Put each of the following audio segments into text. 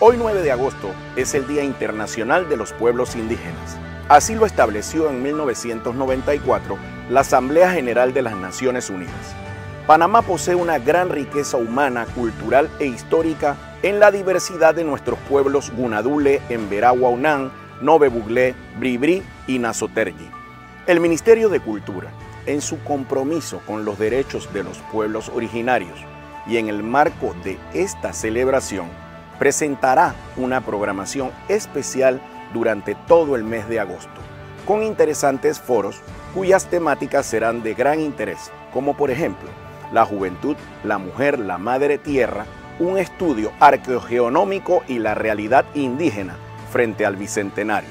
Hoy 9 de agosto es el Día Internacional de los Pueblos Indígenas. Así lo estableció en 1994 la Asamblea General de las Naciones Unidas. Panamá posee una gran riqueza humana, cultural e histórica en la diversidad de nuestros pueblos Gunadule, Emberá-Huaunán, Nove Buglé, Bribri y Nasotergi. El Ministerio de Cultura, en su compromiso con los derechos de los pueblos originarios y en el marco de esta celebración, presentará una programación especial durante todo el mes de agosto, con interesantes foros cuyas temáticas serán de gran interés, como por ejemplo, la juventud, la mujer, la madre tierra, un estudio arqueogeonómico y la realidad indígena frente al Bicentenario,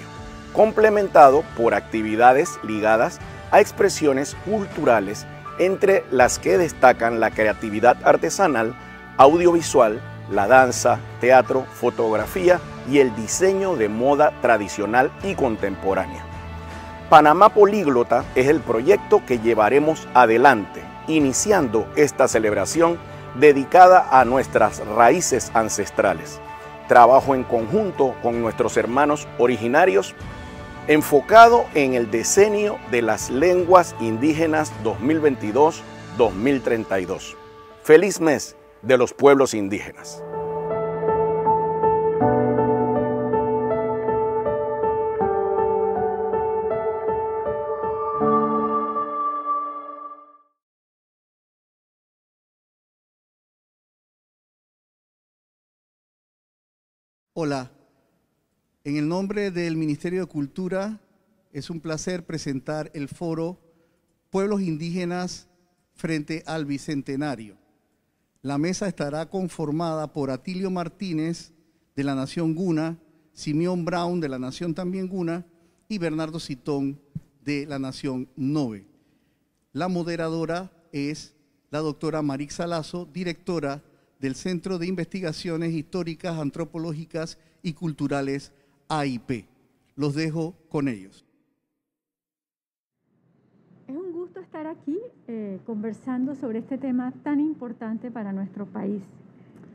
complementado por actividades ligadas a expresiones culturales, entre las que destacan la creatividad artesanal, audiovisual, la danza, teatro, fotografía y el diseño de moda tradicional y contemporánea. Panamá Políglota es el proyecto que llevaremos adelante, iniciando esta celebración dedicada a nuestras raíces ancestrales. Trabajo en conjunto con nuestros hermanos originarios, enfocado en el decenio de las lenguas indígenas 2022-2032. ¡Feliz mes de los pueblos indígenas! Hola, en el nombre del Ministerio de Cultura es un placer presentar el foro Pueblos Indígenas frente al Bicentenario. La mesa estará conformada por Atilio Martínez de la Nación Guna, Simeón Brown de la Nación también Guna y Bernardo Citón de la Nación Nove. La moderadora es la doctora Marixa Lazo, directora del Centro de Investigaciones Históricas, Antropológicas y Culturales AIP. Los dejo con ellos. Es un gusto estar aquí conversando sobre este tema tan importante para nuestro país.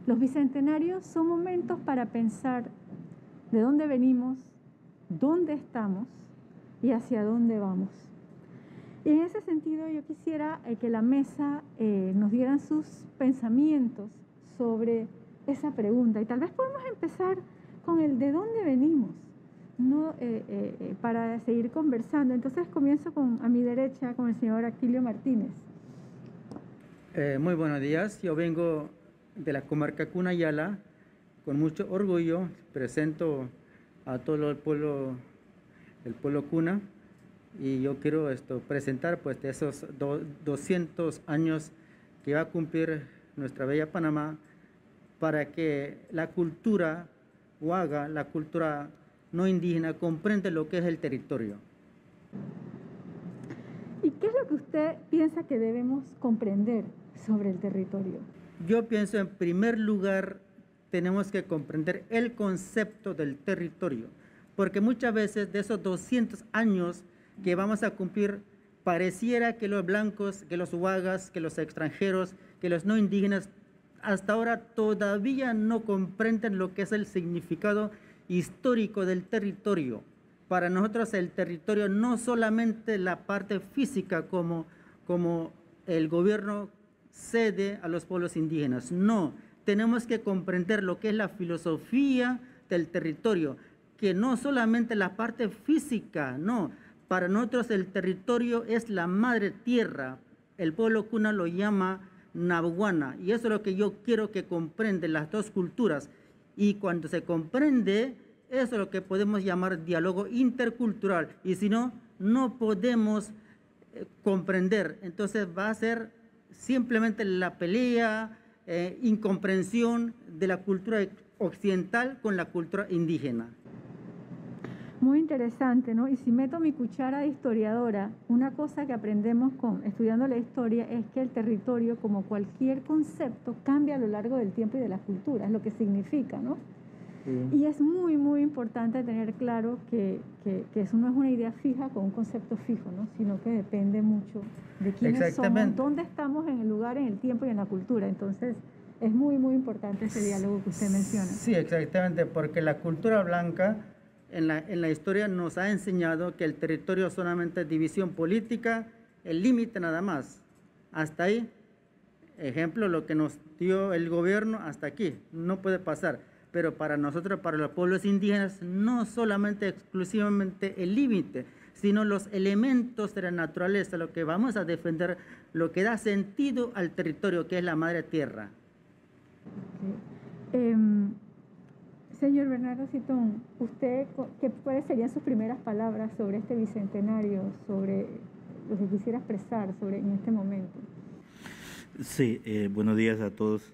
Los bicentenarios son momentos para pensar de dónde venimos, dónde estamos y hacia dónde vamos. Y en ese sentido yo quisiera que la mesa nos dieran sus pensamientos sobre esa pregunta. Y tal vez podemos empezar con el de dónde venimos, ¿no? Para seguir conversando. Entonces comienzo a mi derecha con el señor Atilio Martínez. Muy buenos días. Yo vengo de la comarca Cunayala. Con mucho orgullo presento a todo el pueblo Cuna. Y yo quiero presentar pues de esos 200 años que va a cumplir nuestra bella Panamá, para que la cultura huaga, la cultura no indígena, comprenda lo que es el territorio. ¿Y qué es lo que usted piensa que debemos comprender sobre el territorio? Yo pienso, en primer lugar, tenemos que comprender el concepto del territorio, porque muchas veces de esos 200 años que vamos a cumplir, pareciera que los blancos, que los huagas, que los extranjeros, que los no indígenas, hasta ahora todavía no comprenden lo que es el significado histórico del territorio. Para nosotros el territorio no solamente la parte física como el gobierno cede a los pueblos indígenas, no, tenemos que comprender lo que es la filosofía del territorio, que no solamente la parte física, no, para nosotros el territorio es la madre tierra, el pueblo Cuna lo llama Nabuana, y eso es lo que yo quiero que comprenden las dos culturas. Y cuando se comprende, eso es lo que podemos llamar diálogo intercultural. Y si no, no podemos comprender. Entonces va a ser simplemente la pelea, incomprensión de la cultura occidental con la cultura indígena. Muy interesante, ¿no? Y si meto mi cuchara de historiadora, una cosa que aprendemos estudiando la historia es que el territorio, como cualquier concepto, cambia a lo largo del tiempo y de las culturas, lo que significa, ¿no? Sí. Y es muy, muy importante tener claro que eso no es una idea fija con un concepto fijo, ¿no? Sino que depende mucho de quiénes somos, dónde estamos en el lugar, en el tiempo y en la cultura. Entonces, Es muy, muy importante ese diálogo que usted menciona. Sí, exactamente, porque la cultura blanca en la historia nos ha enseñado que el territorio solamente es división política, el límite nada más. Hasta ahí, ejemplo, lo que nos dio el gobierno, hasta aquí, no puede pasar. Pero para nosotros, para los pueblos indígenas, no solamente exclusivamente el límite, sino los elementos de la naturaleza, lo que vamos a defender, lo que da sentido al territorio, que es la madre tierra. Okay. Señor Bernardo Citón, ¿usted cuáles serían sus primeras palabras sobre este bicentenario, sobre lo que quisiera expresar en este momento? Sí, buenos días a todos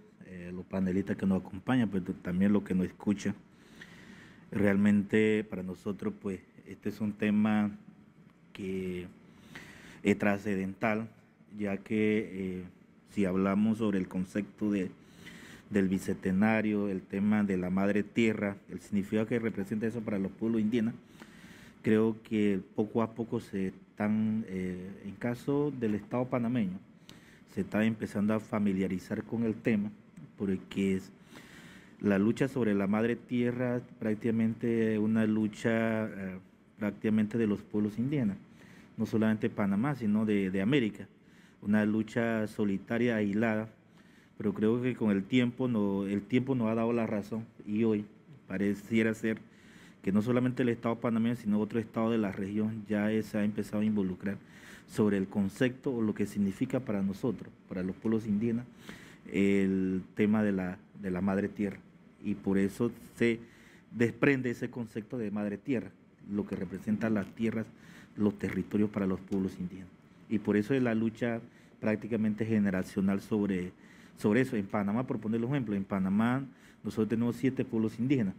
los panelistas que nos acompañan, pero también los que nos escuchan. Realmente para nosotros, pues, este es un tema que es trascendental, ya que si hablamos sobre el concepto del bicentenario, el tema de la madre tierra, el significado que representa eso para los pueblos indígenas, creo que poco a poco se están, en caso del Estado panameño, se está empezando a familiarizar con el tema, porque la lucha sobre la madre tierra prácticamente una lucha prácticamente de los pueblos indígenas, no solamente Panamá, sino de América, una lucha solitaria, aislada, pero creo que con el tiempo nos ha dado la razón y hoy pareciera ser que no solamente el Estado panameño, sino otro Estado de la región ya se ha empezado a involucrar sobre el concepto o lo que significa para nosotros, para los pueblos indígenas, el tema de la madre tierra. Y por eso se desprende ese concepto de madre tierra, lo que representa las tierras, los territorios para los pueblos indígenas. Y por eso es la lucha prácticamente generacional sobre eso. En Panamá, por poner un ejemplo, en Panamá nosotros tenemos 7 pueblos indígenas.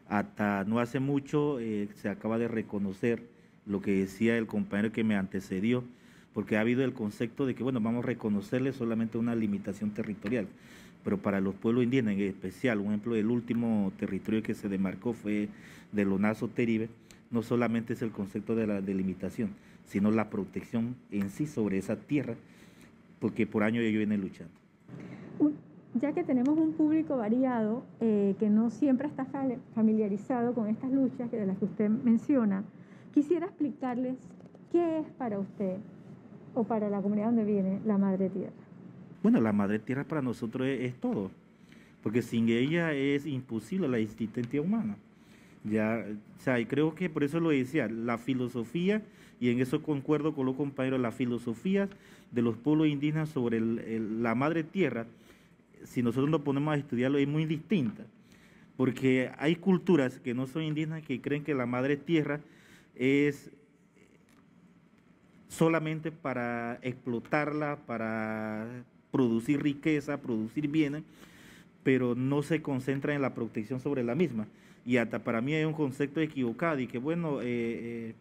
Hasta no hace mucho se acaba de reconocer lo que decía el compañero que me antecedió, porque ha habido el concepto de que, bueno, vamos a reconocerle solamente una limitación territorial, pero para los pueblos indígenas en especial, un ejemplo, el último territorio que se demarcó fue de Lonazo Teribe, no solamente es el concepto de la delimitación, sino la protección en sí sobre esa tierra, porque por años ellos vienen luchando. Ya que tenemos un público variado que no siempre está familiarizado con estas luchas de las que usted menciona, quisiera explicarles qué es para usted o para la comunidad donde viene la madre tierra. Bueno, la madre tierra para nosotros es todo, porque sin ella es imposible la existencia humana. Ya, o sea, y creo que por eso lo decía, la filosofía, y en eso concuerdo con los compañeros, la filosofía de los pueblos indígenas sobre la madre tierra, si nosotros nos ponemos a estudiarlo, es muy distinta, porque hay culturas que no son indígenas que creen que la madre tierra es solamente para explotarla, para producir riqueza, producir bienes, pero no se concentra en la protección sobre la misma. Y hasta para mí hay un concepto equivocado y que bueno, el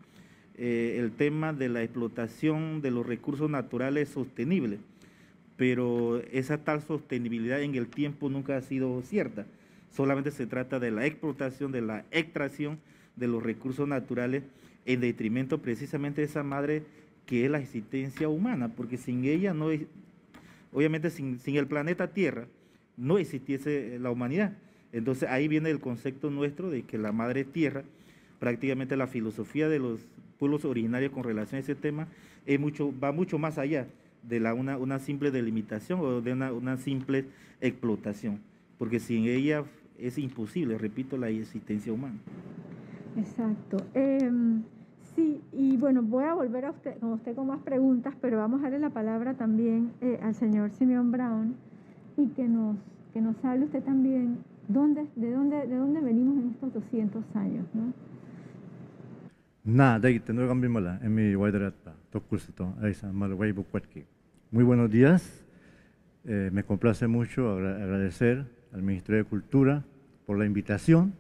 tema de la explotación de los recursos naturales es sostenible, pero esa tal sostenibilidad en el tiempo nunca ha sido cierta. Solamente se trata de la explotación, de la extracción de los recursos naturales en detrimento precisamente de esa madre que es la existencia humana, porque sin ella no es, obviamente sin el planeta Tierra no existiese la humanidad. Entonces ahí viene el concepto nuestro de que la madre tierra, prácticamente la filosofía de los pueblos originarios con relación a ese tema, va mucho más allá de una simple delimitación o de una simple explotación, porque sin ella es imposible, repito, la existencia humana. Exacto. Sí, y bueno, voy a volver a usted con más preguntas, pero vamos a darle la palabra también al señor Simeón Brown y que nos hable usted también de dónde venimos en estos 200 años, ¿no? Muy buenos días. Me complace mucho agradecer al Ministerio de Cultura por la invitación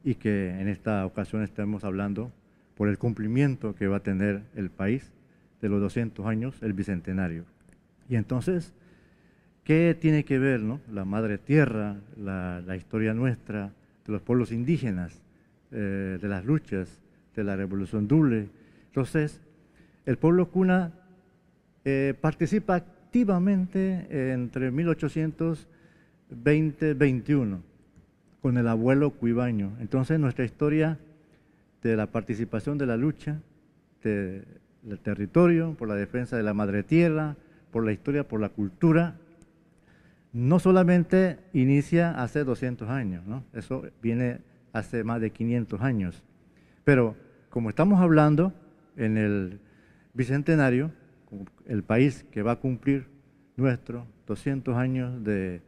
y que en esta ocasión estemos hablando por el cumplimiento que va a tener el país de los 200 años, el Bicentenario. Y entonces, ¿qué tiene que ver, no? La madre tierra, la historia nuestra, de los pueblos indígenas, de las luchas, de la Revolución Dule? Entonces, el pueblo Kuna participa activamente entre 1800 2021 con el abuelo Cuibaño. Entonces nuestra historia de la participación de la lucha del territorio, por la defensa de la madre tierra, por la historia, por la cultura, no solamente inicia hace 200 años, ¿no? Eso viene hace más de 500 años. Pero como estamos hablando en el Bicentenario, el país que va a cumplir nuestros 200 años de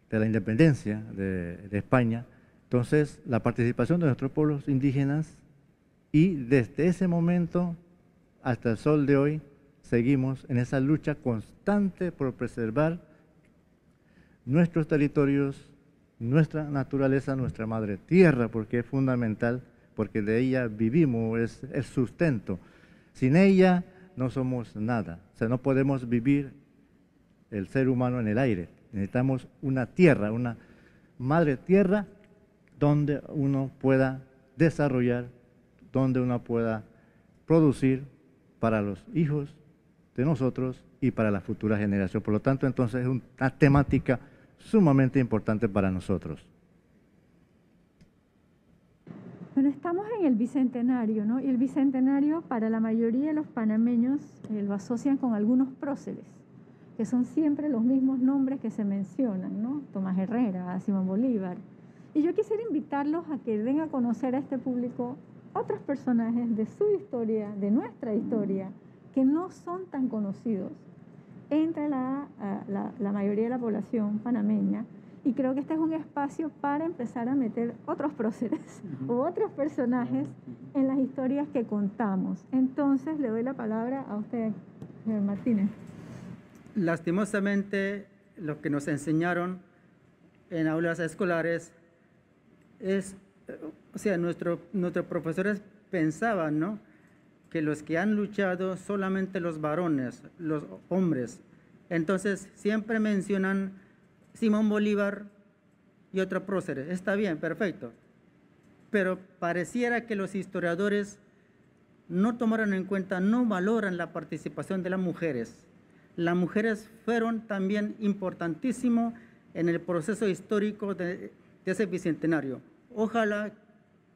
la independencia de España, entonces la participación de nuestros pueblos indígenas, y desde ese momento hasta el sol de hoy seguimos en esa lucha constante por preservar nuestros territorios, nuestra naturaleza, nuestra madre tierra, porque es fundamental, porque de ella vivimos, es el sustento. Sin ella no somos nada, o sea, no podemos vivir el ser humano en el aire. Necesitamos una tierra, una madre tierra donde uno pueda desarrollar, donde uno pueda producir para los hijos de nosotros y para la futura generación. Por lo tanto, entonces es una temática sumamente importante para nosotros. Bueno, estamos en el Bicentenario, ¿no? Y el Bicentenario para la mayoría de los panameños lo asocian con algunos próceres, que son siempre los mismos nombres que se mencionan, ¿no? Tomás Herrera, Simón Bolívar. Y yo quisiera invitarlos a que den a conocer a este público otros personajes de su historia, de nuestra historia, que no son tan conocidos entre la mayoría de la población panameña. Y creo que este es un espacio para empezar a meter otros próceres u otros personajes en las historias que contamos. Entonces, le doy la palabra a usted, señor Martínez. Lastimosamente, lo que nos enseñaron en aulas escolares es, o sea, nuestros profesores pensaban, ¿no?, que los que han luchado solamente los varones, los hombres. Entonces, siempre mencionan Simón Bolívar y otro prócer. Está bien, perfecto. Pero pareciera que los historiadores no tomaron en cuenta, no valoran la participación de las mujeres. Las mujeres fueron también importantísimo en el proceso histórico de ese bicentenario. Ojalá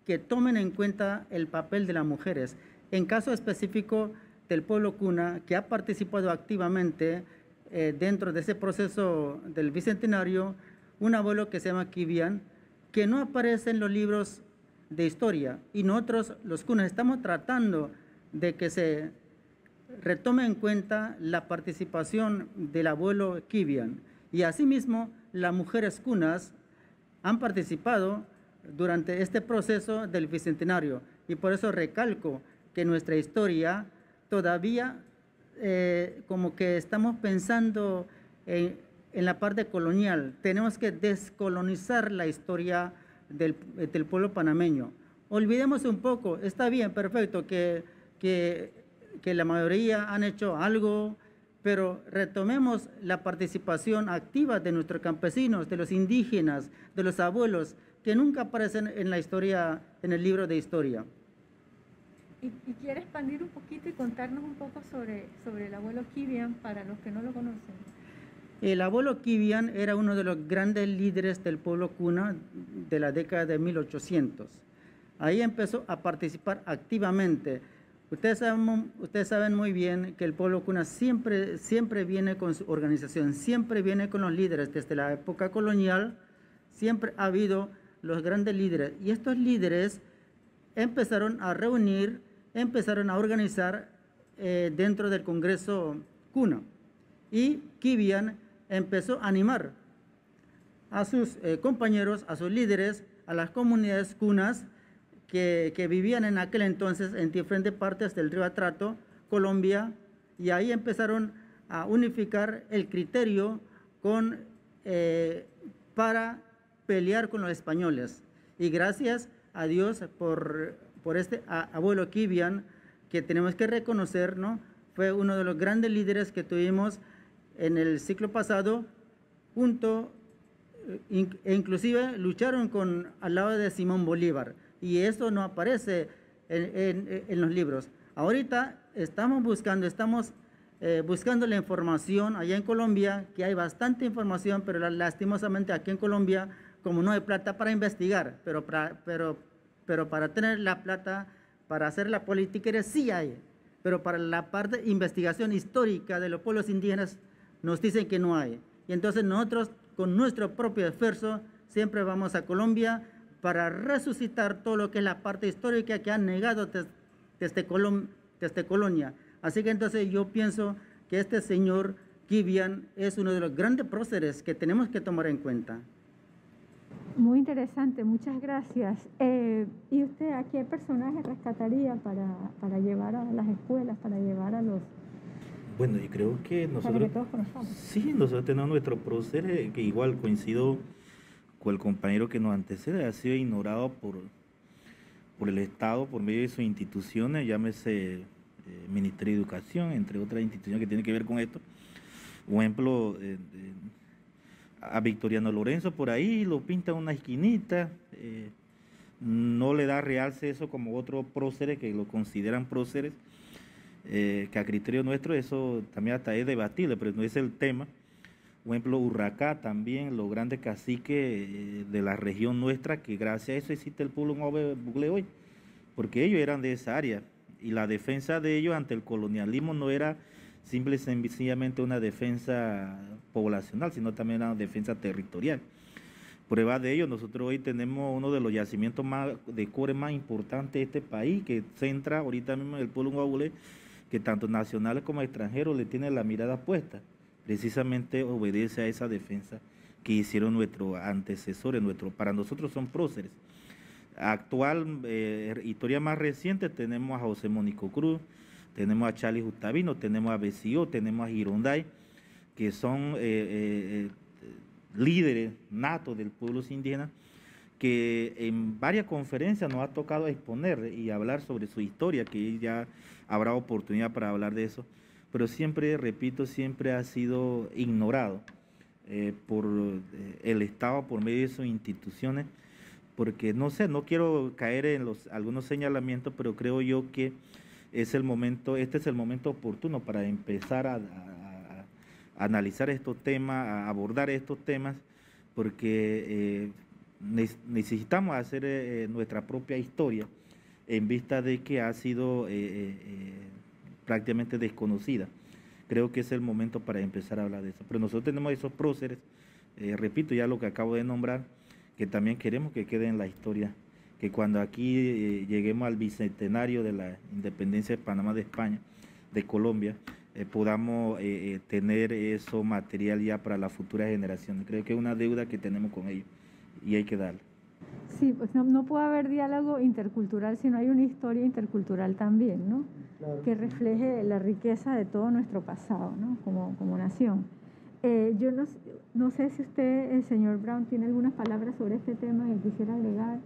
que tomen en cuenta el papel de las mujeres. En caso específico del pueblo Kuna, que ha participado activamente dentro de ese proceso del bicentenario, un abuelo que se llama Kivian, que no aparece en los libros de historia, y nosotros los Kunas estamos tratando de que se retome en cuenta la participación del abuelo Kivian, y asimismo las mujeres Kunas han participado durante este proceso del bicentenario, y por eso recalco que nuestra historia todavía como que estamos pensando en la parte colonial. Tenemos que descolonizar la historia del pueblo panameño. Olvidemos un poco, está bien, perfecto, que la mayoría han hecho algo, pero retomemos la participación activa de nuestros campesinos, de los indígenas, de los abuelos, que nunca aparecen en la historia, en el libro de historia. ¿Y quiere expandir un poquito y contarnos un poco sobre el abuelo Kivian para los que no lo conocen? El abuelo Kivian era uno de los grandes líderes del pueblo Kuna de la década de 1800. Ahí empezó a participar activamente. Ustedes saben muy bien que el pueblo Kuna siempre viene con su organización, siempre viene con los líderes. Desde la época colonial siempre ha habido los grandes líderes. Y estos líderes empezaron a reunir, empezaron a organizar dentro del Congreso Kuna. Y Kivian empezó a animar a sus compañeros, a sus líderes, a las comunidades kunas que vivían en aquel entonces en diferentes partes del río Atrato, Colombia, y ahí empezaron a unificar el criterio para pelear con los españoles. Y gracias a Dios por este abuelo Kivian, que tenemos que reconocer, ¿no?, fue uno de los grandes líderes que tuvimos en el siglo pasado, e inclusive lucharon al lado de Simón Bolívar, y eso no aparece en los libros. Ahorita estamos buscando, estamos buscando la información allá en Colombia, que hay bastante información, pero lastimosamente aquí en Colombia, como no hay plata para investigar, pero para tener la plata para hacer la política sí hay, pero para la parte de investigación histórica de los pueblos indígenas nos dicen que no hay. Y entonces nosotros, con nuestro propio esfuerzo, siempre vamos a Colombia para resucitar todo lo que es la parte histórica que han negado desde Colonia. Así que entonces yo pienso que este señor Kivian es uno de los grandes próceres que tenemos que tomar en cuenta. Muy interesante, muchas gracias. ¿Y usted a qué personaje rescataría para llevar a las escuelas, para llevar a los... Bueno, yo creo que nosotros... Para que todos conozcamos. Sí, nosotros tenemos nuestro prócer, que igual coincido con el compañero que nos antecede, ha sido ignorado por el Estado, por medio de sus instituciones, llámese Ministerio de Educación, entre otras instituciones que tienen que ver con esto. Por ejemplo, a Victoriano Lorenzo por ahí lo pinta en una esquinita, no le da realce eso como otros próceres que lo consideran próceres, que a criterio nuestro eso también hasta es debatible, pero no es el tema. Por ejemplo, Urracá también, los grandes caciques de la región nuestra, que gracias a eso existe el pueblo Bugle hoy, porque ellos eran de esa área, y la defensa de ellos ante el colonialismo no era simple y sencillamente una defensa poblacional, sino también una defensa territorial. Prueba de ello, nosotros hoy tenemos uno de los yacimientos de cobre más importantes de este país, que centra ahorita mismo en el pueblo Guabulé, que tanto nacionales como extranjeros le tienen la mirada puesta. Precisamente obedece a esa defensa que hicieron nuestros antecesores, para nosotros son próceres. Actual, historia más reciente, tenemos a José Mónico Cruz, tenemos a Charlie Justavino, tenemos a Besío, tenemos a Gironday, que son líderes natos del pueblo indígena, que en varias conferencias nos ha tocado exponer y hablar sobre su historia, que ya habrá oportunidad para hablar de eso, pero siempre, repito, siempre ha sido ignorado por el Estado, por medio de sus instituciones, porque no sé, no quiero caer en algunos señalamientos, pero creo yo que este es el momento oportuno para empezar a analizar estos temas, a abordar estos temas, porque necesitamos hacer nuestra propia historia en vista de que ha sido prácticamente desconocida. Creo que es el momento para empezar a hablar de eso. Pero nosotros tenemos esos próceres, repito ya lo que acabo de nombrar, que también queremos que quede en la historia, que cuando aquí lleguemos al bicentenario de la independencia de Panamá de España, de Colombia, podamos tener eso material ya para las futuras generaciones. Creo que es una deuda que tenemos con ellos y hay que darla. Sí, pues no puede haber diálogo intercultural si no hay una historia intercultural también, ¿no? Claro. Que refleje la riqueza de todo nuestro pasado, ¿no? Como nación. Yo no sé si usted, el señor Brown, tiene algunas palabras sobre este tema que quisiera agregar.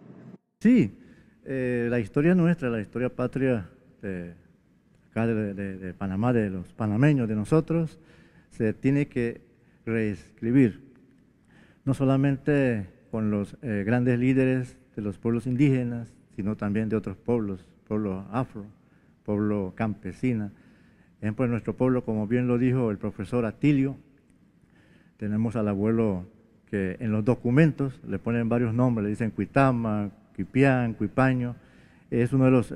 Sí, la historia nuestra, la historia patria acá de Panamá, de los panameños, de nosotros, se tiene que reescribir, no solamente con los grandes líderes de los pueblos indígenas, sino también de otros pueblos, pueblo afro, pueblo campesina. Por ejemplo, en nuestro pueblo, como bien lo dijo el profesor Atilio, tenemos al abuelo que en los documentos le ponen varios nombres, le dicen Cuitama, Cuipián, Cuipaño. Es uno de los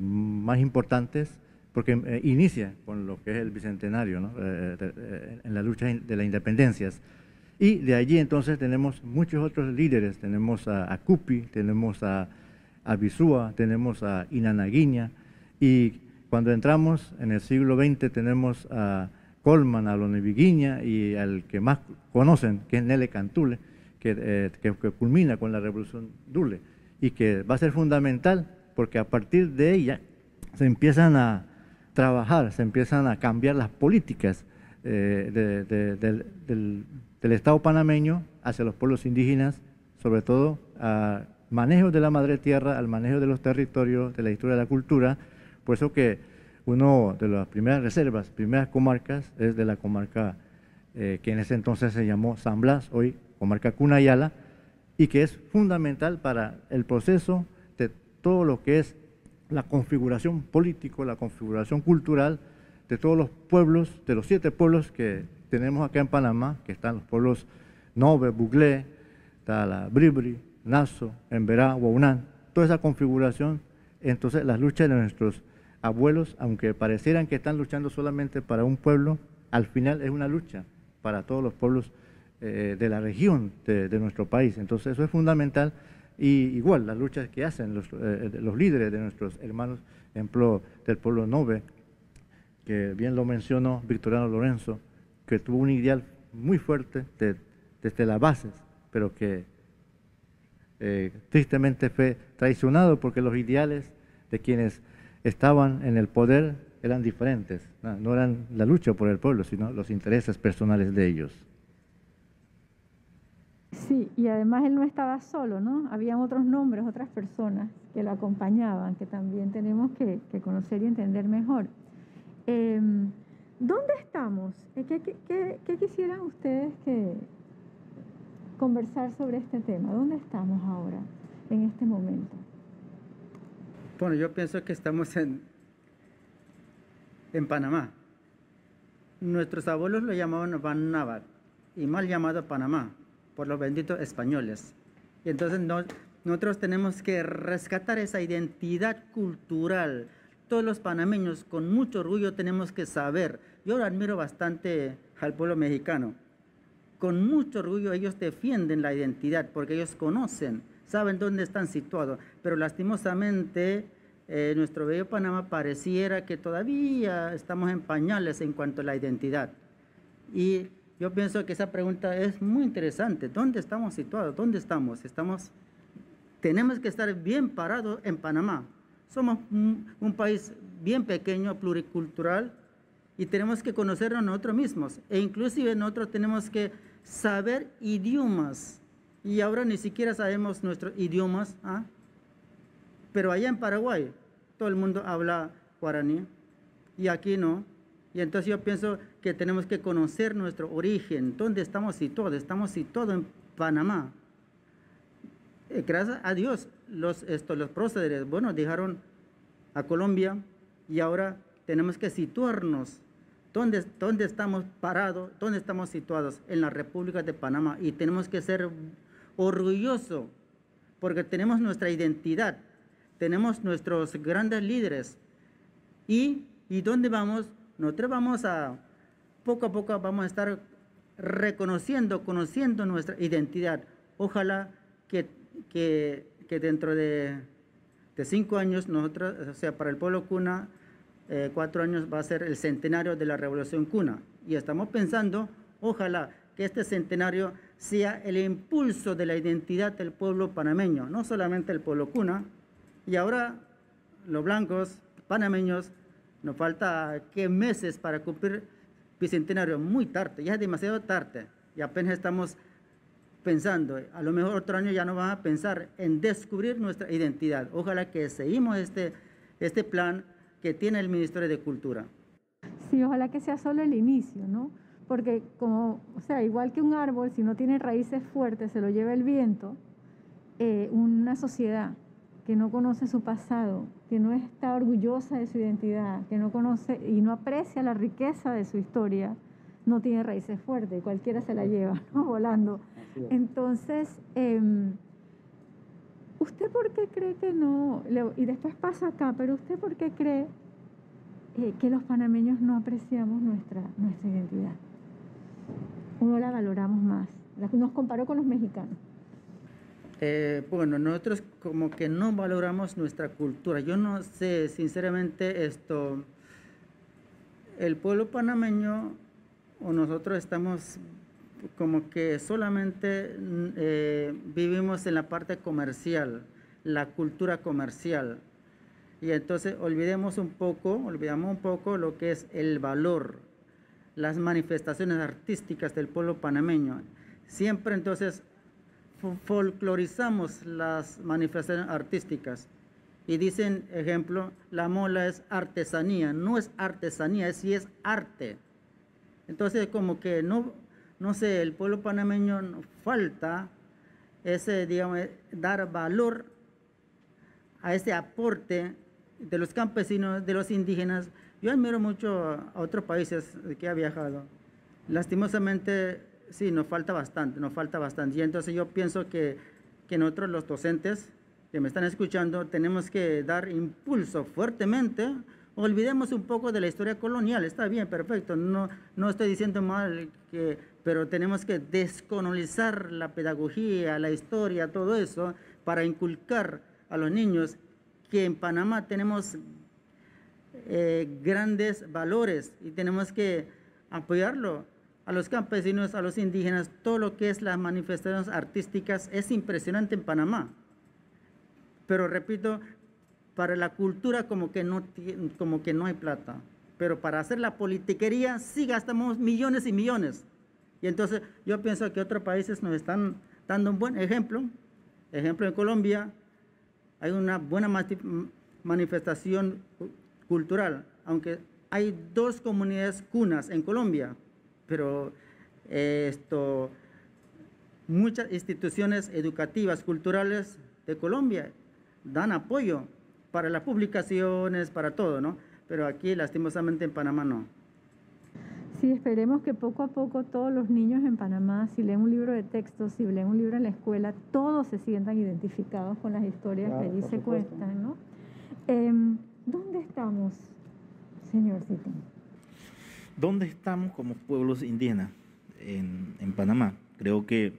más importantes porque inicia con lo que es el bicentenario, ¿no? En la lucha de las independencias. Y de allí entonces tenemos muchos otros líderes, tenemos a Cupi, tenemos a Bisúa, tenemos a Inanaguiña, y cuando entramos en el siglo XX tenemos a Colman, a Loneviguiña y al que más conocen, que es Nele Cantule, que culmina con la Revolución Dule, y que va a ser fundamental porque a partir de ella se empiezan a trabajar, se empiezan a cambiar las políticas del Estado panameño hacia los pueblos indígenas, sobre todo al manejo de la madre tierra, al manejo de los territorios, de la historia de la cultura. Por eso que una de las primeras reservas, primeras comarcas, es de la comarca que en ese entonces se llamó San Blas, hoy comarca Cunayala, y que es fundamental para el proceso de todo lo que es la configuración política, la configuración cultural de todos los pueblos, de los 7 pueblos que tenemos acá en Panamá, que están los pueblos Nove, Buglé, está la Bribri, Naso, Emberá, Huaunán, toda esa configuración. Entonces las luchas de nuestros abuelos, aunque parecieran que están luchando solamente para un pueblo, al final es una lucha para todos los pueblos de la región de nuestro país. Entonces eso es fundamental, y igual las luchas que hacen los líderes de nuestros hermanos, ejemplo del pueblo Nove, que bien lo mencionó Victoriano Lorenzo, que tuvo un ideal muy fuerte desde las bases, pero que tristemente fue traicionado porque los ideales de quienes estaban en el poder eran diferentes, no eran la lucha por el pueblo, sino los intereses personales de ellos. Sí, y además él no estaba solo, ¿no? Habían otros nombres, otras personas que lo acompañaban, que también tenemos que conocer y entender mejor. ¿Dónde estamos? ¿Qué quisieran ustedes conversar sobre este tema? ¿Dónde estamos ahora, en este momento? Bueno, yo pienso que estamos en Panamá. Nuestros abuelos lo llamaban Bannábac, y mal llamado Panamá, por los benditos españoles. Y entonces nosotros tenemos que rescatar esa identidad cultural. Todos los panameños, con mucho orgullo, tenemos que saber. Yo admiro bastante al pueblo mexicano. Con mucho orgullo ellos defienden la identidad porque ellos conocen, saben dónde están situados. Pero lastimosamente nuestro bello Panamá pareciera que todavía estamos en pañales en cuanto a la identidad. Y yo pienso que esa pregunta es muy interesante. ¿Dónde estamos situados? ¿Dónde estamos? Tenemos que estar bien parados en Panamá. Somos un país bien pequeño, pluricultural, y tenemos que conocernos nosotros mismos. E inclusive nosotros tenemos que saber idiomas. Y ahora ni siquiera sabemos nuestros idiomas. Pero allá en Paraguay todo el mundo habla guaraní y aquí no. Y entonces yo pienso que tenemos que conocer nuestro origen. ¿Dónde estamos situados? Estamos situados en Panamá. Gracias a Dios, los próceres, bueno, dejaron a Colombia y ahora tenemos que situarnos. ¿Dónde estamos parados? ¿Dónde estamos situados? En la República de Panamá. Y tenemos que ser orgullosos porque tenemos nuestra identidad, tenemos nuestros grandes líderes. ¿Y dónde vamos? Nosotros vamos poco a poco vamos a estar conociendo nuestra identidad. Ojalá que dentro de 5 años, nosotros, o sea, para el pueblo Kuna, 4 años va a ser el centenario de la Revolución Kuna. Y estamos pensando, ojalá, que este centenario sea el impulso de la identidad del pueblo panameño, no solamente el pueblo Kuna. Y ahora, los blancos, panameños, nos falta meses para cumplir bicentenario, muy tarde, ya es demasiado tarde. Y apenas estamos pensando, a lo mejor otro año ya no van a pensar en descubrir nuestra identidad. Ojalá que seguimos este plan que tiene el Ministerio de Cultura. Sí, ojalá que sea solo el inicio, ¿no? Porque igual que un árbol, si no tiene raíces fuertes, se lo lleva el viento. Una sociedad que no conoce su pasado, que no está orgullosa de su identidad, que no conoce y no aprecia la riqueza de su historia, no tiene raíces fuertes, cualquiera se la lleva, ¿no? Volando. Entonces, ¿usted por qué cree que no? Y después pasa acá, pero ¿usted por qué cree que los panameños no apreciamos nuestra identidad? ¿O no la valoramos más? Nos comparó con los mexicanos. Bueno, nosotros como que no valoramos nuestra cultura. Yo no sé, sinceramente, el pueblo panameño o nosotros estamos como que solamente vivimos en la parte comercial, la cultura comercial. Y entonces olvidamos un poco lo que es el valor, las manifestaciones artísticas del pueblo panameño. Siempre entonces folclorizamos las manifestaciones artísticas y dicen, ejemplo, la mola es artesanía. No es artesanía, sí es arte. Entonces como que no sé, el pueblo panameño falta dar valor a ese aporte de los campesinos, de los indígenas. Yo admiro mucho a otros países que ha viajado. Lastimosamente, sí, nos falta bastante. Y entonces yo pienso que nosotros los docentes que me están escuchando tenemos que dar impulso fuertemente. Olvidemos un poco de la historia colonial, está bien, perfecto, no estoy diciendo mal, pero tenemos que descolonizar la pedagogía, la historia, todo eso, para inculcar a los niños que en Panamá tenemos grandes valores y tenemos que apoyarlo. A los campesinos, a los indígenas, todo lo que es las manifestaciones artísticas es impresionante en Panamá. Pero repito, para la cultura como que no hay plata. Pero para hacer la politiquería sí gastamos millones y millones. Y entonces yo pienso que otros países nos están dando un buen ejemplo. Ejemplo, en Colombia hay una buena manifestación cultural, aunque hay 2 comunidades cunas en Colombia, pero muchas instituciones educativas, culturales de Colombia dan apoyo para las publicaciones, para todo, ¿no? Pero aquí, lastimosamente, en Panamá no. Sí, esperemos que poco a poco todos los niños en Panamá, si leen un libro de texto, si leen un libro en la escuela, todos se sientan identificados con las historias que allí se cuentan, ¿no? ¿Dónde estamos, señor Cito? ¿Dónde estamos como pueblos indígenas en Panamá? Creo que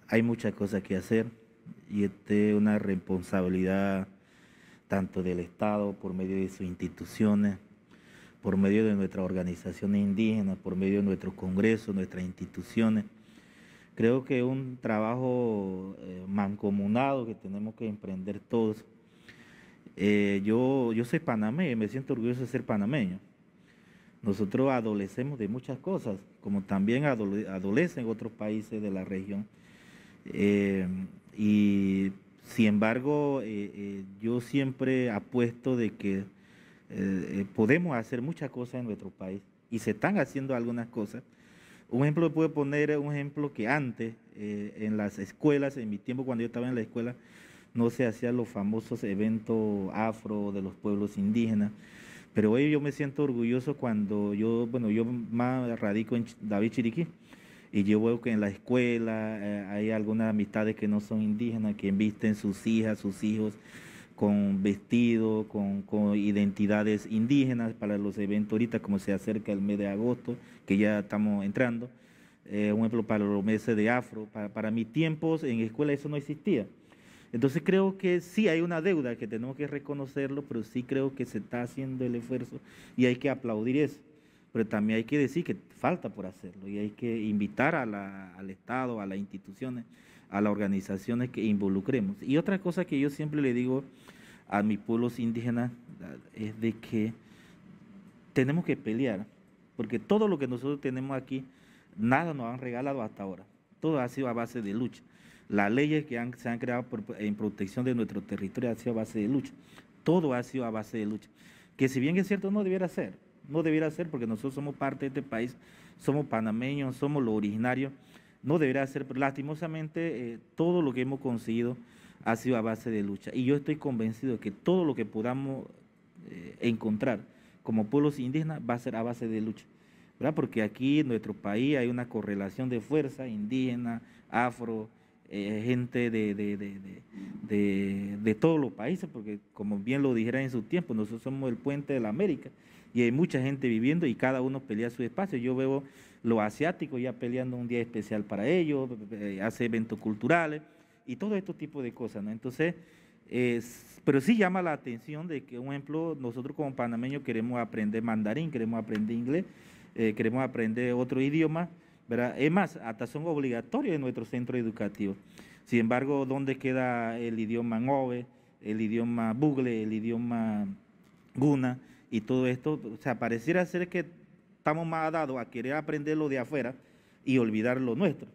hay muchas cosas que hacer y es una responsabilidad tanto del Estado por medio de sus instituciones, por medio de nuestras organizaciones indígenas, por medio de nuestros congresos, nuestras instituciones. Creo que es un trabajo mancomunado que tenemos que emprender todos. Yo soy panameño y me siento orgulloso de ser panameño. Nosotros adolecemos de muchas cosas, como también adolecen otros países de la región. Y sin embargo, yo siempre apuesto de que podemos hacer muchas cosas en nuestro país y se están haciendo algunas cosas. Un ejemplo, puedo poner un ejemplo que antes en las escuelas, en mi tiempo cuando yo estaba en la escuela, no se hacían los famosos eventos afro de los pueblos indígenas, pero hoy yo me siento orgulloso cuando yo más radico en David Chiriquí, y yo veo que en la escuela hay algunas amistades que no son indígenas, que visten sus hijas, sus hijos con vestidos, con identidades indígenas para los eventos ahorita, como se acerca el mes de agosto, que ya estamos entrando. Un ejemplo para los meses de afro. Para mis tiempos en escuela eso no existía. Entonces creo que sí hay una deuda que tenemos que reconocerlo, pero sí creo que se está haciendo el esfuerzo y hay que aplaudir eso. Pero también hay que decir que falta por hacerlo y hay que invitar al Estado, a las instituciones, a las organizaciones que involucremos. Y otra cosa que yo siempre le digo a mis pueblos indígenas es de que tenemos que pelear, porque todo lo que nosotros tenemos aquí, nada nos han regalado hasta ahora. Todo ha sido a base de lucha. Las leyes que se han creado en protección de nuestro territorio ha sido a base de lucha. Todo ha sido a base de lucha. Que si bien es cierto, no debiera ser. No debiera ser porque nosotros somos parte de este país, somos panameños, somos los originarios. No debería ser, pero lastimosamente todo lo que hemos conseguido ha sido a base de lucha. Y yo estoy convencido de que todo lo que podamos encontrar como pueblos indígenas va a ser a base de lucha, ¿verdad? Porque aquí en nuestro país hay una correlación de fuerza indígena, afro, gente de todos los países, porque como bien lo dijera en su tiempo, nosotros somos el puente de la América y hay mucha gente viviendo y cada uno pelea su espacio. Yo veo los asiáticos ya peleando un día especial para ellos, hace eventos culturales y todo este tipo de cosas, ¿no? Entonces, pero sí llama la atención de que, un ejemplo, nosotros como panameños queremos aprender mandarín, queremos aprender inglés, queremos aprender otro idioma, ¿verdad? Es más, hasta son obligatorios en nuestro centro educativo. Sin embargo, ¿dónde queda el idioma Ngove, el idioma Bugle, el idioma Guna y todo esto? O sea, pareciera ser que estamos más dados a querer aprender lo de afuera y olvidar lo nuestro.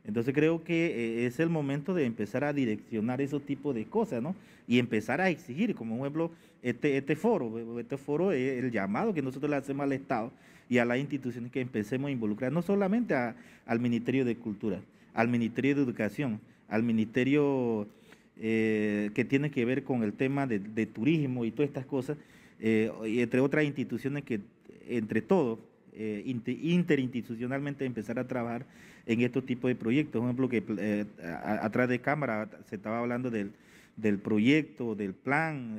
Entonces creo que es el momento de empezar a direccionar esos tipos de cosas, ¿no? Y empezar a exigir, como un ejemplo, este foro es el llamado que nosotros le hacemos al Estado y a las instituciones que empecemos a involucrar, no solamente al Ministerio de Cultura, al Ministerio de Educación, al Ministerio que tiene que ver con el tema de turismo y todas estas cosas, y entre otras instituciones que entre todos, interinstitucionalmente empezar a trabajar en estos tipos de proyectos. Por ejemplo, que atrás de cámara se estaba hablando del proyecto, del plan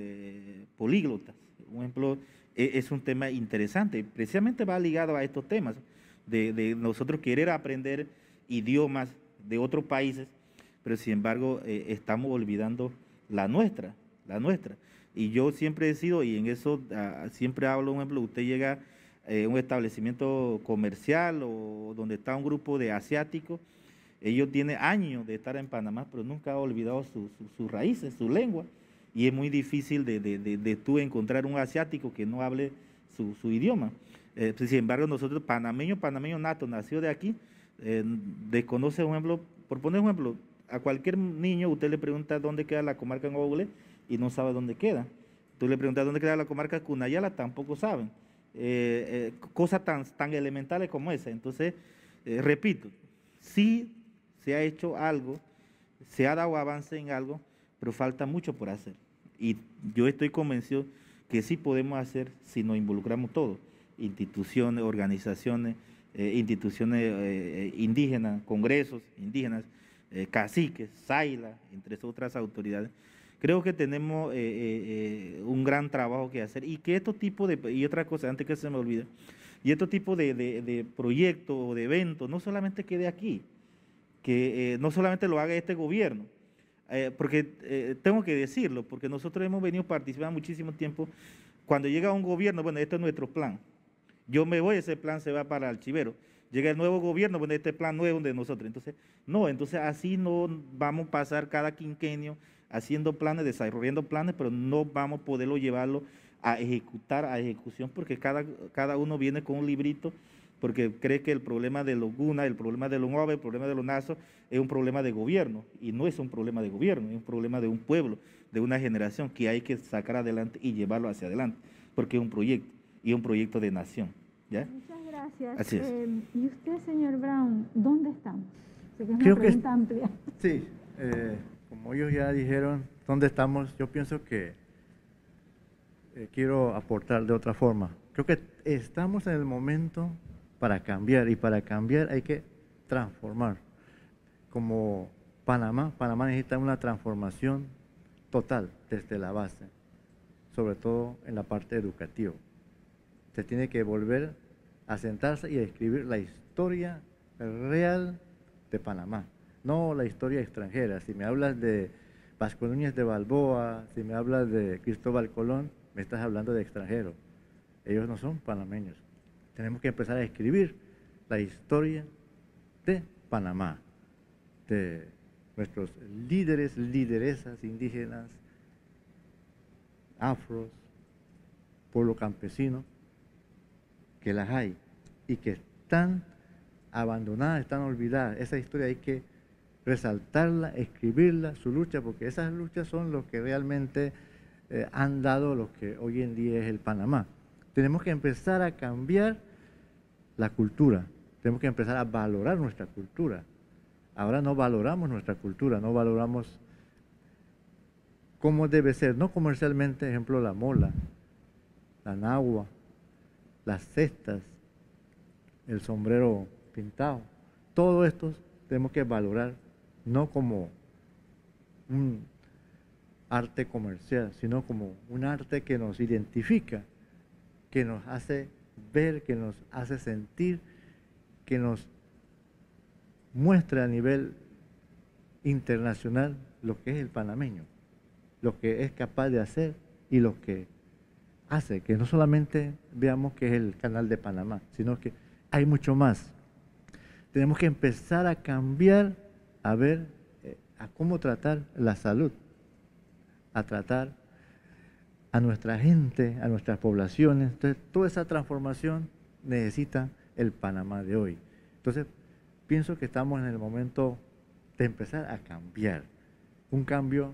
políglotas. Por ejemplo, es un tema interesante, precisamente va ligado a estos temas, de nosotros querer aprender idiomas de otros países, pero sin embargo estamos olvidando la nuestra. Y yo siempre he sido, y en eso siempre hablo, por ejemplo, usted llega a un establecimiento comercial o donde está un grupo de asiáticos, ellos tienen años de estar en Panamá, pero nunca han olvidado sus raíces, su lengua, y es muy difícil de tú encontrar un asiático que no hable su idioma. Sin embargo, nosotros, panameño nato, nacido de aquí, desconoce, por ejemplo, por poner un ejemplo, a cualquier niño usted le pregunta dónde queda la comarca en Google y no sabe dónde queda. Tú le preguntas dónde queda la comarca Cunayala, tampoco saben. Cosas tan elementales como esa. Entonces, repito, sí se ha hecho algo, se ha dado avance en algo, pero falta mucho por hacer. Y yo estoy convencido que sí podemos hacer si nos involucramos todos, instituciones, organizaciones, instituciones indígenas, congresos indígenas, caciques, SAILA, entre otras autoridades. Creo que tenemos un gran trabajo que hacer y que estos tipos de, y otra cosa, antes que se me olvide, y estos tipos de proyectos o de eventos no solamente quede aquí, que no solamente lo haga este gobierno, porque tengo que decirlo, porque nosotros hemos venido participando muchísimo tiempo. Cuando llega un gobierno, bueno, este es nuestro plan, yo me voy, ese plan se va para Archivero. Llega el nuevo gobierno, bueno, este plan nuevo de nosotros. Entonces así no vamos a pasar cada quinquenio haciendo planes, desarrollando planes, pero no vamos a poderlo llevarlo a ejecución, porque cada uno viene con un librito, porque cree que el problema de los GUNA, el problema de los OVE, el problema de los NASO es un problema de gobierno, y no es un problema de gobierno, es un problema de un pueblo, de una generación que hay que sacar adelante y llevarlo hacia adelante, porque es un proyecto, y un proyecto de nación. ¿Ya? Muchas gracias. Así es. ¿Y usted, señor Brown, dónde estamos? Sé que es Creo una pregunta amplia. Sí, como ellos ya dijeron, ¿dónde estamos? Yo pienso que quiero aportar de otra forma. Creo que estamos en el momento para cambiar, y para cambiar hay que transformar. Como Panamá necesita una transformación total desde la base, sobre todo en la parte educativa. Se tiene que volver a sentarse y a escribir la historia real de Panamá, no la historia extranjera. Si me hablas de Vasco Núñez de Balboa, si me hablas de Cristóbal Colón, me estás hablando de extranjeros. Ellos no son panameños. Tenemos que empezar a escribir la historia de Panamá, de nuestros líderes, lideresas indígenas, afros, pueblo campesino, que las hay y que están abandonadas, están olvidadas. Esa historia hay que resaltarla, escribirla, su lucha, porque esas luchas son los que realmente han dado lo que hoy en día es el Panamá. Tenemos que empezar a cambiar la cultura, tenemos que empezar a valorar nuestra cultura. Ahora no valoramos nuestra cultura, no valoramos cómo debe ser, no comercialmente, ejemplo, la mola, la nahua, las cestas, el sombrero pintado. Todo esto tenemos que valorar, no como un arte comercial, sino como un arte que nos identifica, que nos hace ver, que nos hace sentir, que nos muestra a nivel internacional lo que es el panameño, lo que es capaz de hacer y lo que hace, que no solamente veamos que es el canal de Panamá, sino que hay mucho más. Tenemos que empezar a cambiar, a ver, a cómo tratar la salud, a tratar a nuestra gente, a nuestras poblaciones. Entonces, toda esa transformación necesita el Panamá de hoy. Entonces, pienso que estamos en el momento de empezar a cambiar. Un cambio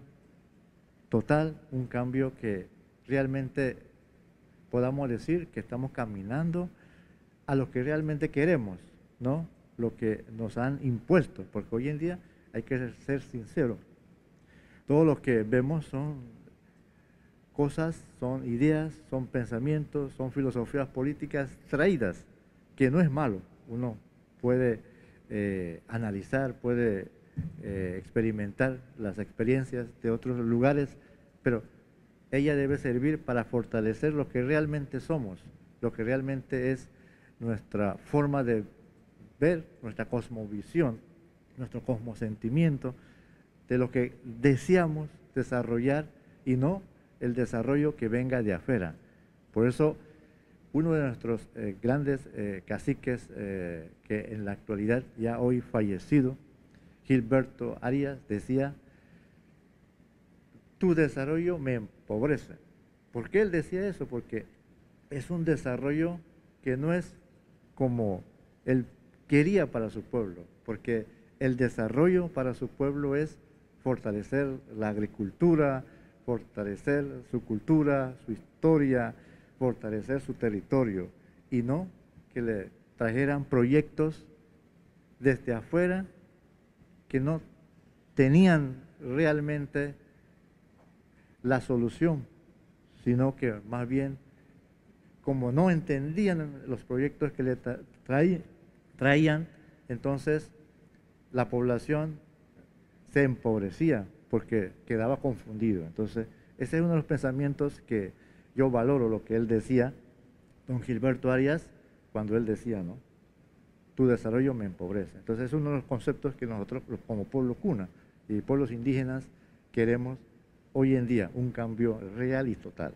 total, un cambio que realmente podamos decir que estamos caminando a lo que realmente queremos, no lo que nos han impuesto, porque hoy en día hay que ser sinceros. Todo lo que vemos son cosas, son ideas, son pensamientos, son filosofías políticas traídas, que no es malo. Uno puede analizar, puede experimentar las experiencias de otros lugares, pero ella debe servir para fortalecer lo que realmente somos, lo que realmente es nuestra forma de ver, nuestra cosmovisión, nuestro cosmosentimiento, de lo que deseamos desarrollar y no el desarrollo que venga de afuera. Por eso, uno de nuestros grandes caciques, que en la actualidad ya hoy fallecido, Gilberto Arias, decía: tu desarrollo me empobrece. ¿Por qué él decía eso? Porque es un desarrollo que no es como él quería para su pueblo, porque el desarrollo para su pueblo es fortalecer la agricultura, fortalecer su cultura, su historia, fortalecer su territorio, y no que le trajeran proyectos desde afuera que no tenían realmente la solución, sino que más bien, como no entendían los proyectos que le traían, entonces la población se empobrecía porque quedaba confundido. Entonces, ese es uno de los pensamientos que yo valoro, lo que él decía, don Gilberto Arias, cuando él decía, ¿no? Tu desarrollo me empobrece. Entonces, es uno de los conceptos que nosotros, como pueblo cuna y pueblos indígenas, queremos hoy en día, un cambio real y total.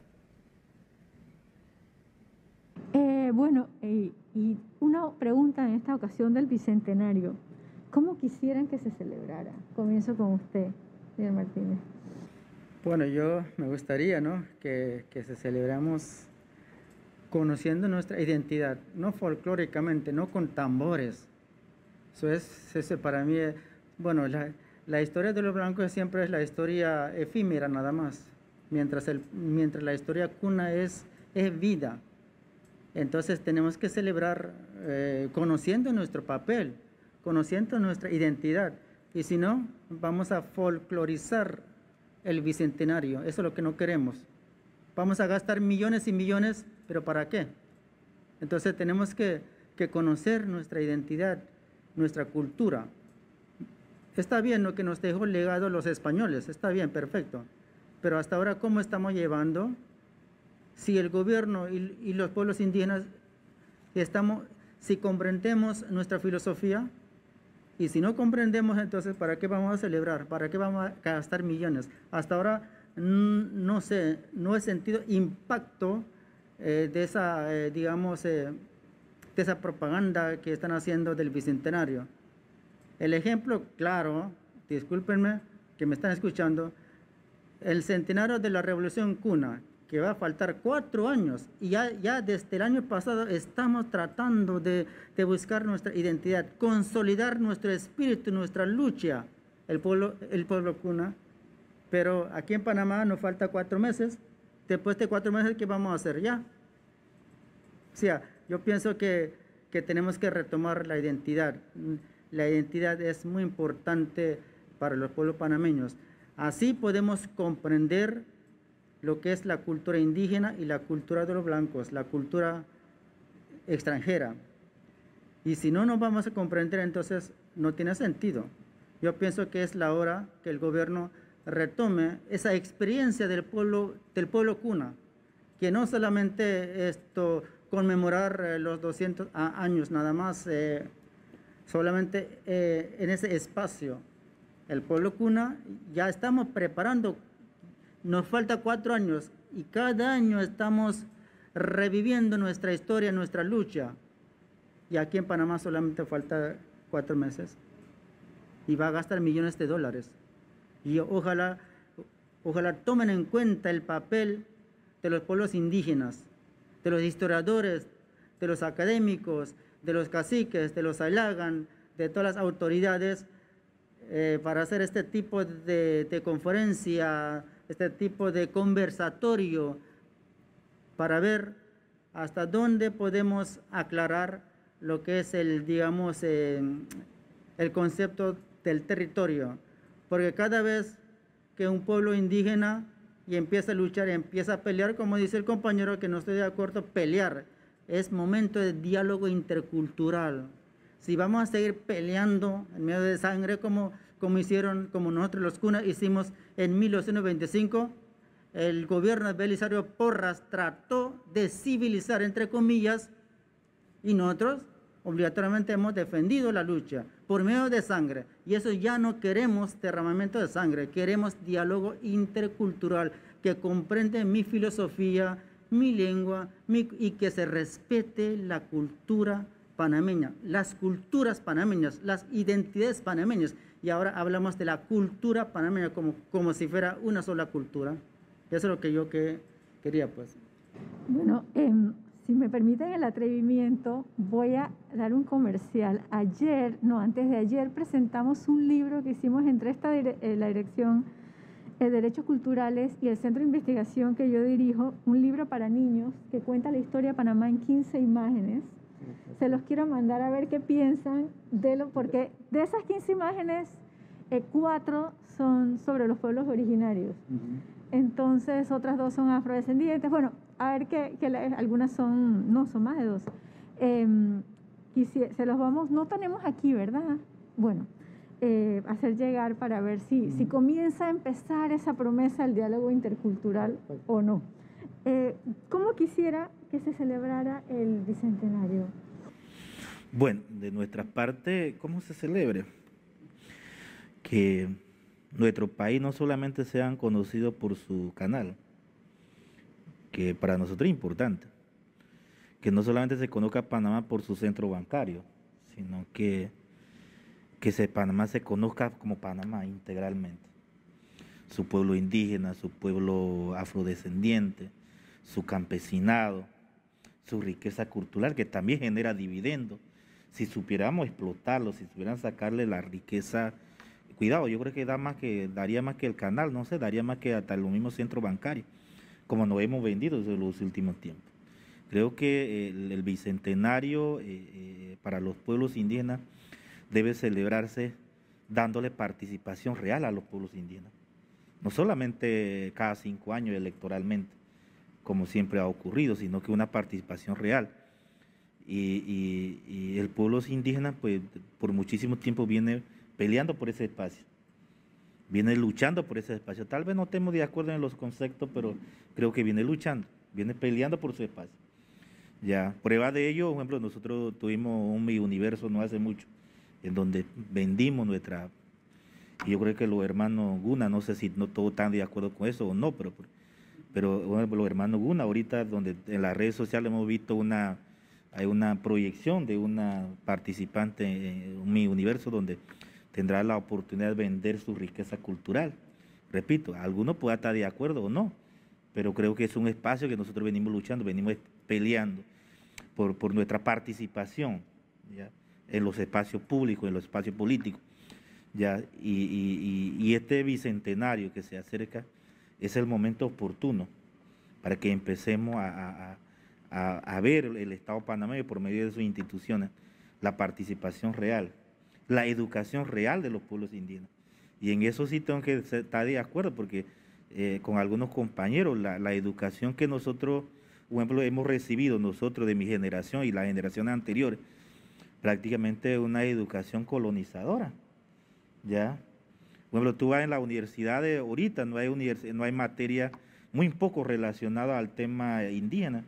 Y una pregunta en esta ocasión del Bicentenario. ¿Cómo quisieran que se celebrara? Comienzo con usted, señor Martínez. Bueno, yo me gustaría, ¿no?, que se celebramos conociendo nuestra identidad, no folclóricamente, no con tambores. Eso para mí, bueno, la historia de los blancos siempre es la historia efímera nada más, mientras la historia cuna es vida. Entonces tenemos que celebrar conociendo nuestro papel, conociendo nuestra identidad, y si no, vamos a folclorizar el Bicentenario. Eso es lo que no queremos. Vamos a gastar millones y millones, pero ¿para qué? Entonces tenemos que conocer nuestra identidad, nuestra cultura. Está bien lo que nos dejó legado los españoles, está bien, perfecto, pero hasta ahora, ¿cómo estamos llevando? Si el gobierno y los pueblos indígenas si comprendemos nuestra filosofía, y si no comprendemos, entonces, ¿para qué vamos a celebrar? ¿Para qué vamos a gastar millones? Hasta ahora, no sé, no he sentido impacto de esa, de esa propaganda que están haciendo del Bicentenario. El ejemplo claro, discúlpenme que me están escuchando, el centenario de la Revolución Cuna, que va a faltar 4 años, y ya desde el año pasado estamos tratando de buscar nuestra identidad, consolidar nuestro espíritu, nuestra lucha, el pueblo cuna. Pero aquí en Panamá nos falta 4 meses. Después de 4 meses, ¿qué vamos a hacer ya? O sea, yo pienso que tenemos que retomar la identidad. La identidad es muy importante para los pueblos panameños. Así podemos comprender lo que es la cultura indígena y la cultura de los blancos, la cultura extranjera. Y si no nos vamos a comprender, entonces no tiene sentido. Yo pienso que es la hora que el gobierno retome esa experiencia del pueblo cuna, que no solamente conmemorar los 200 años nada más, solamente en ese espacio. El pueblo cuna ya estamos preparando. Nos falta 4 años y cada año estamos reviviendo nuestra historia, nuestra lucha. Y aquí en Panamá solamente falta 4 meses. Y va a gastar millones de dólares. Y ojalá tomen en cuenta el papel de los pueblos indígenas, de los historiadores, de los académicos, de los caciques, de los alagan, de todas las autoridades, para hacer este tipo de conferencia, este tipo de conversatorio, para ver hasta dónde podemos aclarar lo que es el concepto del territorio. Porque cada vez que un pueblo indígena y empieza a luchar, empieza a pelear, como dice el compañero que no estoy de acuerdo, pelear. Es momento de diálogo intercultural. Si vamos a seguir peleando en medio de sangre como nosotros los cunas hicimos en 1925, el gobierno de Belisario Porras trató de civilizar, entre comillas, y nosotros obligatoriamente hemos defendido la lucha por medio de sangre. Y eso ya no queremos derramamiento de sangre, queremos diálogo intercultural que comprende mi filosofía, mi lengua y que se respete la cultura panameña, las culturas panameñas, las identidades panameñas. Y ahora hablamos de la cultura panameña como si fuera una sola cultura. Eso es lo que yo quería, pues. Bueno, si me permiten el atrevimiento, voy a dar un comercial. Antes de ayer presentamos un libro que hicimos entre la Dirección de Derechos Culturales y el Centro de Investigación que yo dirijo, un libro para niños que cuenta la historia de Panamá en 15 imágenes. Se los quiero mandar a ver qué piensan porque de esas 15 imágenes, 4 son sobre los pueblos originarios. Entonces, otras 2 son afrodescendientes. Bueno, a ver algunas no son más de 2. Se los no tenemos aquí, ¿verdad? Bueno, hacer llegar para ver si comienza a empezar esa promesa del diálogo intercultural o no. ¿Cómo quisiera que se celebrara el Bicentenario? Bueno, de nuestra parte, ¿cómo se celebre? Que nuestro país no solamente sea conocido por su canal, que para nosotros es importante, que no solamente se conozca Panamá por su centro bancario, sino que Panamá se conozca como Panamá integralmente. Su pueblo indígena, su pueblo afrodescendiente, su campesinado, su riqueza cultural, que también genera dividendos. Si supiéramos explotarlo, si supieran sacarle la riqueza, cuidado, yo creo que daría más que el canal, no sé, daría más que hasta los mismos centros bancarios, como nos hemos vendido en los últimos tiempos. Creo que el Bicentenario para los pueblos indígenas debe celebrarse dándole participación real a los pueblos indígenas. No solamente cada 5 años electoralmente, como siempre ha ocurrido, sino que una participación real. Y el pueblo indígena, pues, por muchísimo tiempo viene peleando por ese espacio, viene luchando por ese espacio. Tal vez no estemos de acuerdo en los conceptos, pero creo que viene luchando, viene peleando por su espacio. Ya, prueba de ello, por ejemplo, nosotros tuvimos un Mi Universo no hace mucho, en donde vendimos y yo creo que los hermanos Guna, no sé si no todos están de acuerdo con eso o no, pero bueno, los hermanos Guna, ahorita donde en las redes sociales hemos visto hay una proyección de una participante en Mi Universo donde tendrá la oportunidad de vender su riqueza cultural. Repito, algunos pueden estar de acuerdo o no, pero creo que es un espacio que nosotros venimos luchando, venimos peleando por nuestra participación, ¿ya?, en los espacios públicos, en los espacios políticos, ¿ya? Y este bicentenario que se acerca es el momento oportuno para que empecemos a ver el Estado panameño por medio de sus instituciones, la participación real, la educación real de los pueblos indígenas. Y en eso sí tengo que estar de acuerdo, porque con algunos compañeros, la educación que nosotros, por ejemplo, hemos recibido nosotros de mi generación y las generaciones anteriores, prácticamente una educación colonizadora, ¿ya? Por ejemplo, tú vas en la universidad de ahorita, no hay materia, muy poco relacionada al tema indígena,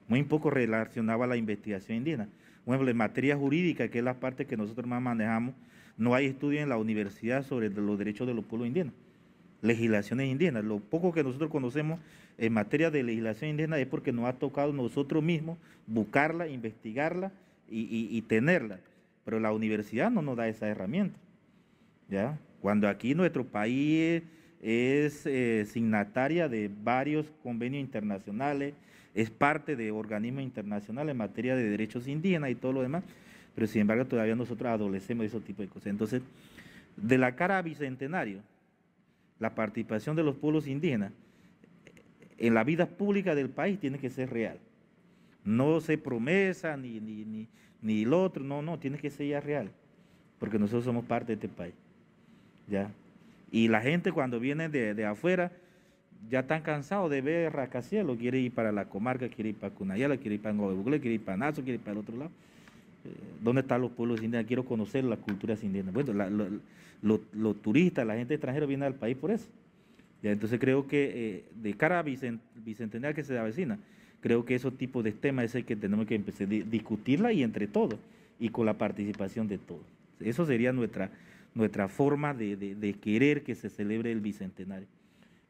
muy poco relacionada a la investigación indígena. Por ejemplo, en materia jurídica, que es la parte que nosotros más manejamos, no hay estudio en la universidad sobre los derechos de los pueblos indígenas, legislaciones indígenas. Lo poco que nosotros conocemos en materia de legislación indígena es porque nos ha tocado nosotros mismos buscarla, investigarla y tenerla. Pero la universidad no nos da esa herramienta, ¿ya? Cuando aquí nuestro país es signataria de varios convenios internacionales, es parte de organismos internacionales en materia de derechos indígenas y todo lo demás, pero sin embargo todavía nosotros adolecemos de ese tipo de cosas. Entonces, de la cara a Bicentenario, la participación de los pueblos indígenas en la vida pública del país tiene que ser real. No se promesa ni el otro, no, tiene que ser ya real, porque nosotros somos parte de este país, ¿ya? Y la gente cuando viene de afuera ya están cansados de ver rascacielos, quiere ir para la comarca, quiere ir para Cunayala, quiere ir para Ngobebugle, quiere ir para Nazo, quiere ir para el otro lado. ¿Dónde están los pueblos indígenas? Quiero conocer las culturas indígenas. Bueno, los turistas, la gente extranjera viene al país por eso. Ya, entonces creo que de cara a bicentenario que se avecina, creo que esos tipos de temas es el que tenemos que empezar a discutirla y entre todos, y con la participación de todos. Eso sería nuestra forma de querer que se celebre el bicentenario.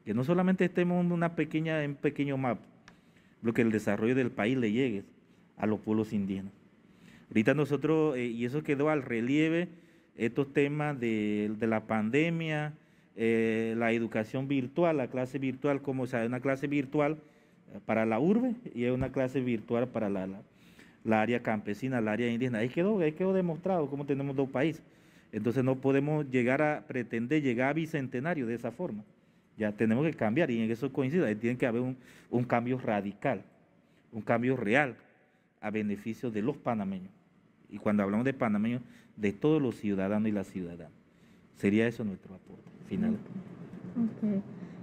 Que no solamente estemos en un pequeño mapa, lo que el desarrollo del país le llegue a los pueblos indígenas. Ahorita nosotros, y eso quedó al relieve, estos temas de la pandemia, la educación virtual, la clase virtual, como o sea, una clase virtual para la urbe y es una clase virtual para la área campesina, la área indígena. Ahí quedó demostrado cómo tenemos dos países. Entonces no podemos pretender llegar a bicentenario de esa forma. Ya tenemos que cambiar y en eso coincide, tiene que haber un cambio radical, un cambio real a beneficio de los panameños. Y cuando hablamos de panameños, de todos los ciudadanos y las ciudadanas. Sería eso nuestro aporte final. Okay.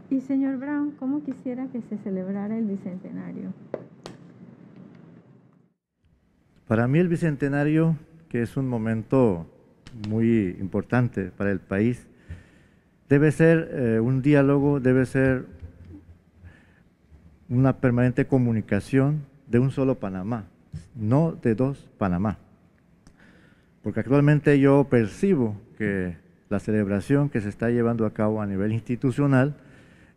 Y señor Brown, ¿cómo quisiera que se celebrara el bicentenario? Para mí el bicentenario, que es un momento muy importante para el país, debe ser un diálogo, debe ser una permanente comunicación de un solo Panamá, no de dos Panamá. Porque actualmente yo percibo que la celebración que se está llevando a cabo a nivel institucional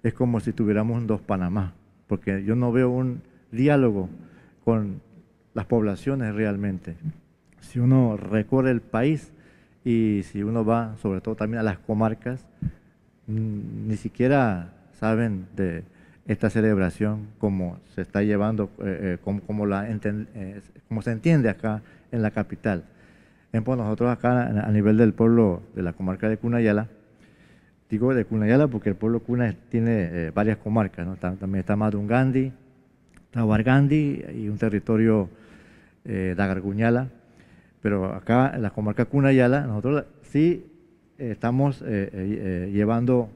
es como si tuviéramos dos Panamá, porque yo no veo un diálogo con las poblaciones realmente. Si uno recorre el país y si uno va sobre todo también a las comarcas, ni siquiera saben de esta celebración como se está llevando, como se entiende acá en la capital. Ejemplo, nosotros acá a nivel del pueblo de la comarca de Cunayala, digo de Cunayala porque el pueblo Cuna tiene varias comarcas, ¿no? También está Madungandi, está Huargandi y un territorio Dagarguñala, pero acá en la comarca Cunayala nosotros sí estamos llevando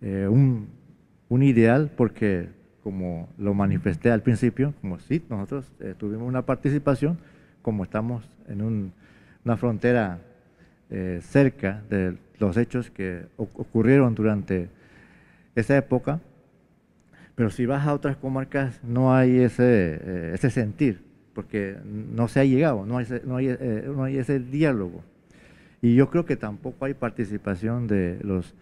un ideal porque, como lo manifesté al principio, como sí, nosotros tuvimos una participación, como estamos en una frontera cerca de los hechos que ocurrieron durante esa época, pero si vas a otras comarcas no hay ese sentir, porque no se ha llegado, no hay ese diálogo. Y yo creo que tampoco hay participación de las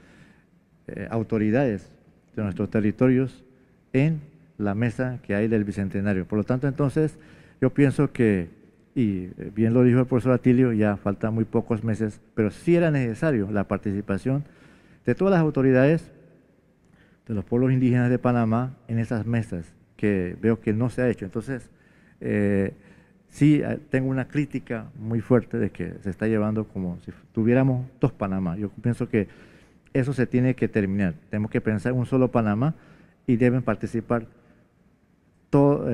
autoridades de nuestros territorios en la mesa que hay del Bicentenario. Por lo tanto, entonces, yo pienso que, y bien lo dijo el profesor Atilio, ya faltan muy pocos meses, pero sí era necesario la participación de todas las autoridades de los pueblos indígenas de Panamá en esas mesas, que veo que no se ha hecho. Entonces, sí tengo una crítica muy fuerte de que se está llevando como si tuviéramos dos Panamá. Yo pienso que eso se tiene que terminar. Tenemos que pensar en un solo Panamá y deben participar todos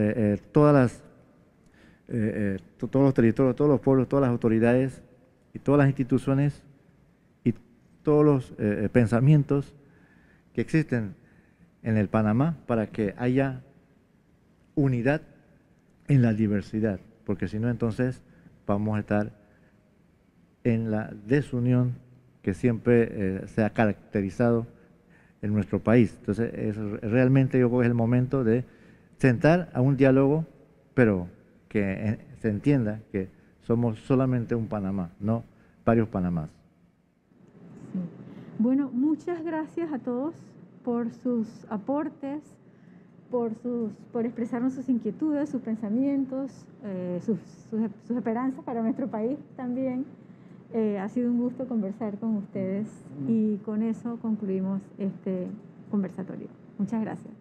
los territorios, todos los pueblos, todas las autoridades y todas las instituciones y todos los pensamientos que existen en el Panamá para que haya unidad en la diversidad, porque si no entonces vamos a estar en la desunión que siempre se ha caracterizado en nuestro país. Entonces realmente yo creo que es el momento de sentar a un diálogo, pero que se entienda que somos solamente un Panamá, no varios Panamás. Sí. Bueno, muchas gracias a todos por sus aportes, por expresarnos sus inquietudes, sus pensamientos, sus esperanzas para nuestro país también. Ha sido un gusto conversar con ustedes y con eso concluimos este conversatorio. Muchas gracias.